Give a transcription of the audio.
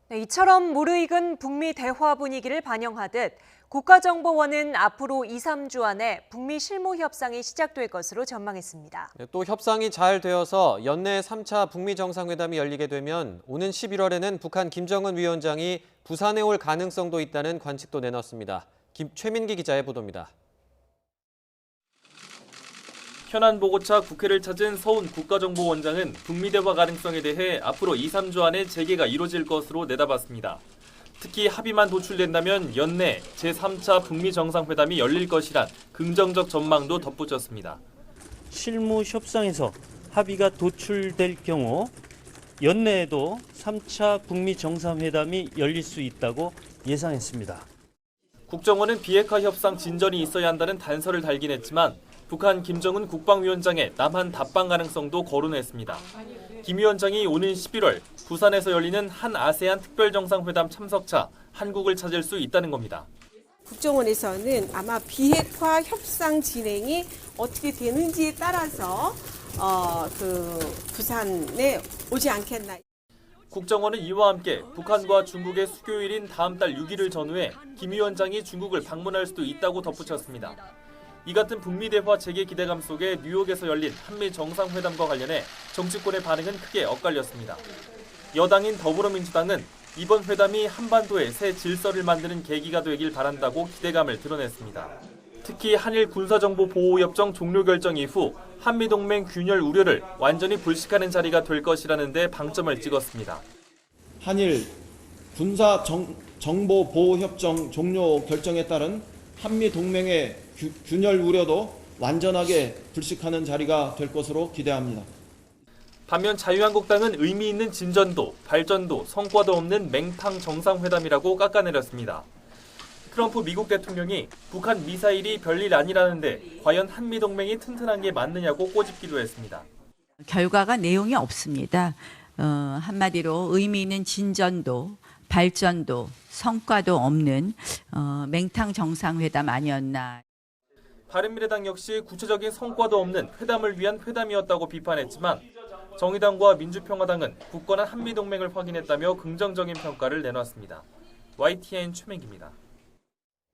네, 이처럼 무르익은 북미 대화 분위기를 반영하듯 국가정보원은 앞으로 2, 3주 안에 북미 실무 협상이 시작될 것으로 전망했습니다. 또 협상이 잘 되어서 연내 3차 북미 정상회담이 열리게 되면 오는 11월에는 북한 김정은 위원장이 부산에 올 가능성도 있다는 관측도 내놨습니다. 최민기 기자의 보도입니다. 현안 보고차 국회를 찾은 서훈 국가정보원장은 북미 대화 가능성에 대해 앞으로 2, 3주 안에 재개가 이뤄질 것으로 내다봤습니다. 특히 합의만 도출된다면 연내 제3차 북미 정상회담이 열릴 것이란 긍정적 전망도 덧붙였습니다. 실무 협상에서 합의가 도출될 경우 연내에도 3차 북미 정상회담이 열릴 수 있다고 예상했습니다. 국정원은 비핵화 협상 진전이 있어야 한다는 단서를 달긴 했지만 북한 김정은 국방위원장의 남한 답방 가능성도 거론했습니다. 김 위원장이 오는 11월 부산에서 열리는 한 아세안 특별정상회담 참석차 한국을 찾을 수 있다는 겁니다. 국정원에서는 아마 비핵화 협상 진행이 어떻게 되는지에 따라서 부산에 오지 않겠나. 국정원은 이와 함께 북한과 중국의 수교일인 다음 달 6일을 전후해 김 위원장이 중국을 방문할 수도 있다고 덧붙였습니다. 이 같은 북미 대화 재개 기대감 속에 뉴욕에서 열린 한미 정상회담과 관련해 정치권의 반응은 크게 엇갈렸습니다. 여당인 더불어민주당은 이번 회담이 한반도에 새 질서를 만드는 계기가 되길 바란다고 기대감을 드러냈습니다. 특히 한일 군사정보보호협정 종료 결정 이후 한미동맹 균열 우려를 완전히 불식하는 자리가 될 것이라는 데 방점을 찍었습니다. 한일 군사정보보호협정 종료 결정에 따른 한미동맹의 균열 우려도 완전하게 불식하는 자리가 될 것으로 기대합니다. 반면 자유한국당은 의미 있는 진전도, 발전도, 성과도 없는 맹탕 정상회담이라고 깎아내렸습니다. 트럼프 미국 대통령이 북한 미사일이 별일 아니라는데 과연 한미동맹이 튼튼한 게 맞느냐고 꼬집기도 했습니다. 결과가 내용이 없습니다. 한마디로 의미 있는 진전도, 발전도, 성과도 없는 맹탕 정상회담 아니었나. 바른미래당 역시 구체적인 성과도 없는 회담을 위한 회담이었다고 비판했지만 정의당과 민주평화당은 굳건한 한미동맹을 확인했다며 긍정적인 평가를 내놨습니다. YTN 최민기입니다.